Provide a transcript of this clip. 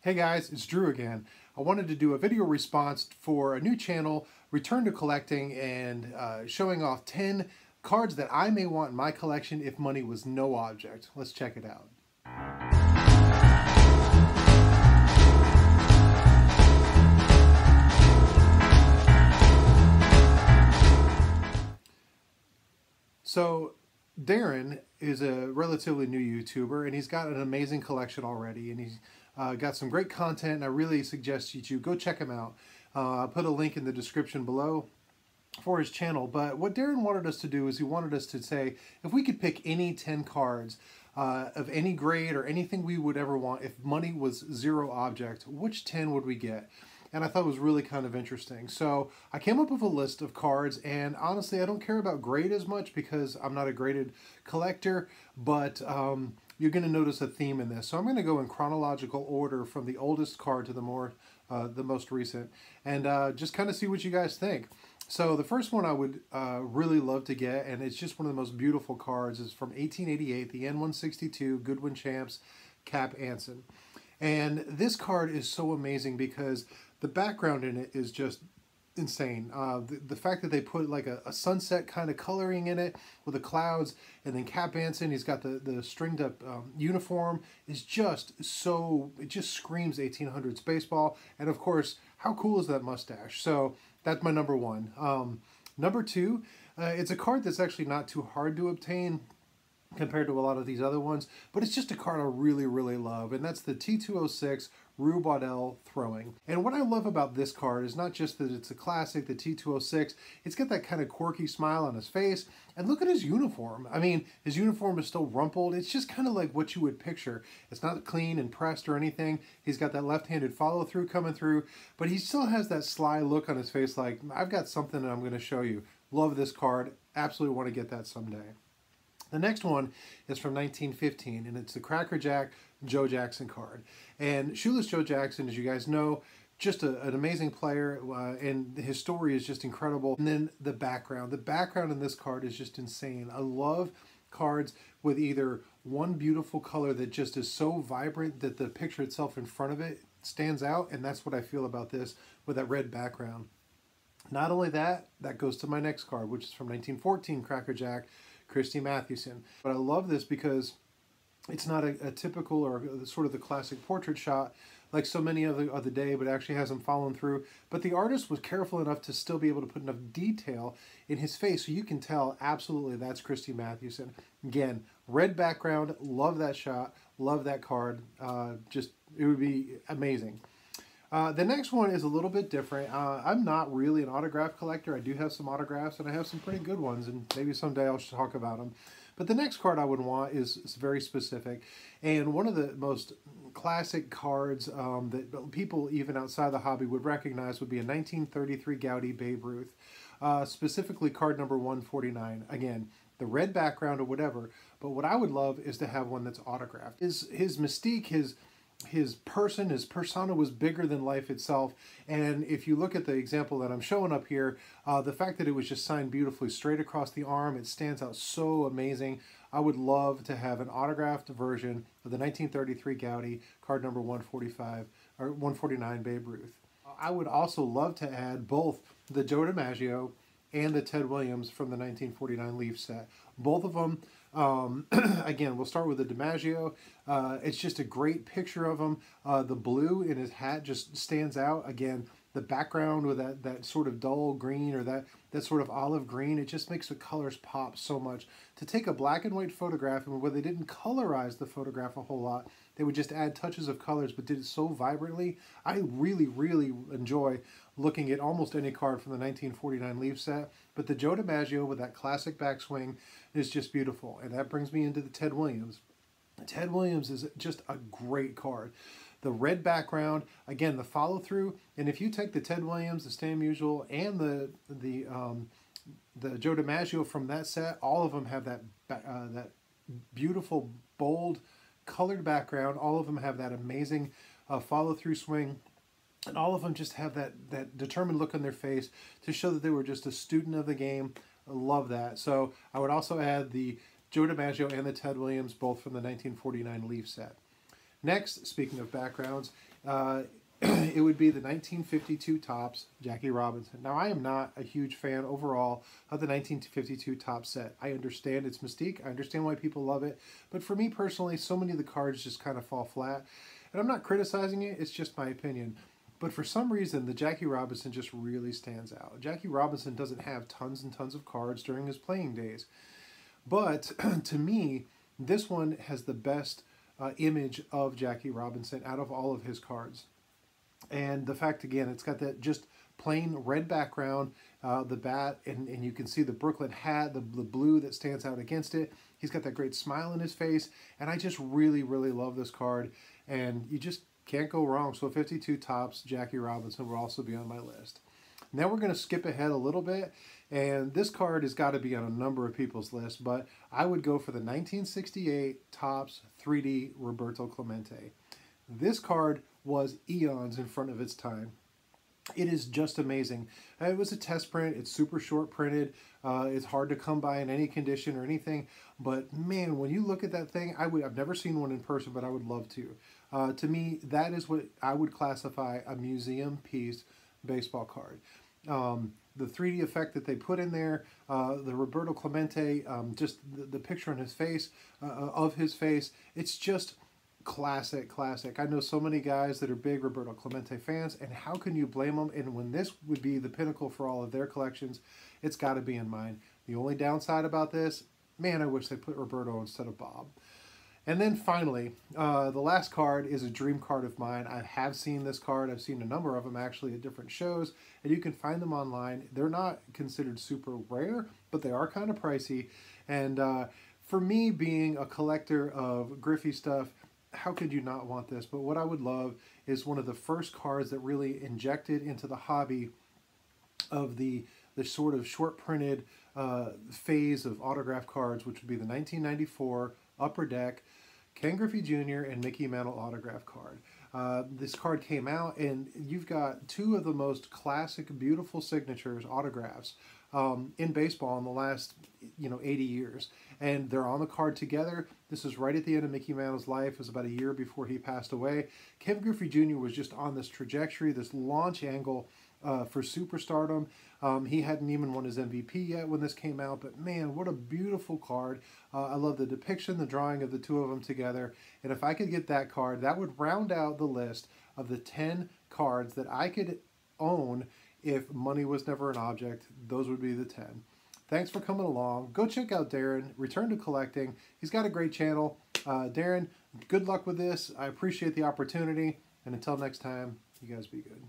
Hey guys, it's Drew again. I wanted to do a video response for a new channel, Return to Collecting, and showing off 10 cards that I may want in my collection if money was no object. Let's check it out. So Darren is a relatively new YouTuber, and he's got an amazing collection already, and he's got some great content, and I really suggest you go check him out. I'll put a link in the description below for his channel. But what Darren wanted us to do is he wanted us to say if we could pick any 10 cards of any grade or anything we would ever want if money was zero object, which 10 would we get? And I thought it was really kind of interesting. So I came up with a list of cards, and honestly, I don't care about grade as much because I'm not a graded collector, but you're going to notice a theme in this. So I'm going to go in chronological order from the oldest card to the most recent, and just kind of see what you guys think. So the first one I would really love to get, and it's just one of the most beautiful cards, is from 1888, the N162 Goodwin Champs Cap Anson. And this card is so amazing because the background in it is just insane. The fact that they put like a sunset kind of coloring in it with the clouds, and then Cap Anson, he's got the stringed up uniform, is just so, it just screams 1800s baseball. And of course, how cool is that mustache? So that's my number one. Number two, it's a card that's actually not too hard to obtain compared to a lot of these other ones, but it's just a card I really, really love, and that's the T206 Rue Baudel Throwing. And what I love about this card is not just that it's a classic, the T206, it's got that kind of quirky smile on his face, and look at his uniform. I mean, his uniform is still rumpled. It's just kind of like what you would picture. It's not clean and pressed or anything. He's got that left-handed follow-through coming through, but he still has that sly look on his face like, I've got something that I'm going to show you. Love this card. Absolutely want to get that someday. The next one is from 1915, and it's the Cracker Jack Joe Jackson card. And Shoeless Joe Jackson, as you guys know, just an amazing player, and his story is just incredible. And then the background. The background in this card is just insane. I love cards with either one beautiful color that just is so vibrant that the picture itself in front of it stands out, and that's what I feel about this with that red background. Not only that, that goes to my next card, which is from 1914 Cracker Jack Christy Mathewson. But I love this because it's not a typical or sort of the classic portrait shot like so many of the day, but actually has him following through. But the artist was careful enough to still be able to put enough detail in his face so you can tell absolutely that's Christy Mathewson. Again, red background, love that shot, love that card. Just, it would be amazing. The next one is a little bit different. I'm not really an autograph collector. I do have some autographs, and I have some pretty good ones, and maybe someday I'll talk about them. But the next card I would want is very specific, and one of the most classic cards that people even outside the hobby would recognize would be a 1933 Gaudy Babe Ruth, specifically card number 149. Again, the red background or whatever, but what I would love is to have one that's autographed. His mystique, his persona was bigger than life itself. And if you look at the example that I'm showing up here, the fact that it was just signed beautifully straight across the arm, it stands out so amazing. I would love to have an autographed version of the 1933 Gaudy, card number 145 or 149 Babe Ruth. I would also love to add both the Joe DiMaggio and the Ted Williams from the 1949 Leaf set. Both of them, again, we'll start with the DiMaggio. It's just a great picture of him. The blue in his hat just stands out. Again, the background with that sort of dull green or that sort of olive green, it just makes the colors pop so much. To take a black and white photograph, and where they didn't colorize the photograph a whole lot, they would just add touches of colors, but did it so vibrantly. I really, really enjoy looking at almost any card from the 1949 Leaf set, but the Joe DiMaggio with that classic backswing is just beautiful. And that brings me into the Ted Williams. Ted Williams is just a great card. The red background, again, the follow through, and if you take the Ted Williams, the Stan Musial, and the Joe DiMaggio from that set, all of them have that beautiful, bold, colored background. All of them have that amazing follow through swing. And all of them just have that determined look on their face to show that they were just a student of the game. I love that. So I would also add the Joe DiMaggio and the Ted Williams, both from the 1949 Leaf set. Next, speaking of backgrounds, it would be the 1952 Topps Jackie Robinson. Now, I am not a huge fan overall of the 1952 Topps set. I understand its mystique. I understand why people love it. But for me personally, so many of the cards just kind of fall flat. And I'm not criticizing it. It's just my opinion. But for some reason, the Jackie Robinson just really stands out. Jackie Robinson doesn't have tons and tons of cards during his playing days. But to me, this one has the best image of Jackie Robinson out of all of his cards. And the fact, again, it's got that just plain red background, the bat, and you can see the Brooklyn hat, the blue that stands out against it. He's got that great smile in his face, and I just really, really love this card, and you just can't go wrong. So 52 Topps Jackie Robinson will also be on my list. Now we're going to skip ahead a little bit, and this card has got to be on a number of people's lists, but I would go for the 1968 Topps 3D Roberto Clemente. This card was eons in front of its time. It is just amazing. It was a test print. It's super short printed. It's hard to come by in any condition or anything. But man, when you look at that thing, I've never seen one in person, but I would love to. To me, that is what I would classify a museum piece baseball card. The 3D effect that they put in there, the Roberto Clemente, just the picture on his face, of his face, it's just classic. I know so many guys that are big Roberto Clemente fans, and how can you blame them? And when this would be the pinnacle for all of their collections, it's got to be in mine. The only downside about this, man, I wish they put Roberto instead of Bob. And then finally, the last card is a dream card of mine. I have seen this card. I've seen a number of them actually at different shows, and you can find them online. They're not considered super rare, but they are kind of pricey. And for me, being a collector of Griffey stuff, how could you not want this? But what I would love is one of the first cards that really injected into the hobby of the sort of short printed phase of autograph cards, which would be the 1994 Upper Deck Ken Griffey Jr. and Mickey Mantle autograph card. This card came out, and you've got two of the most classic, beautiful signatures, autographs, in baseball in the last 80 years. And they're on the card together. This is right at the end of Mickey Mantle's life. It was about a year before he passed away. Ken Griffey Jr. was just on this trajectory, this launch angle for superstardom. He hadn't even won his MVP yet when this came out, but man, what a beautiful card. I love the depiction, the drawing of the two of them together. And if I could get that card, that would round out the list of the 10 cards that I could own if money was never an object. Those would be the 10. Thanks for coming along. Go check out Darren, Return to Collecting. He's got a great channel. Darren, good luck with this. I appreciate the opportunity. And until next time, you guys be good.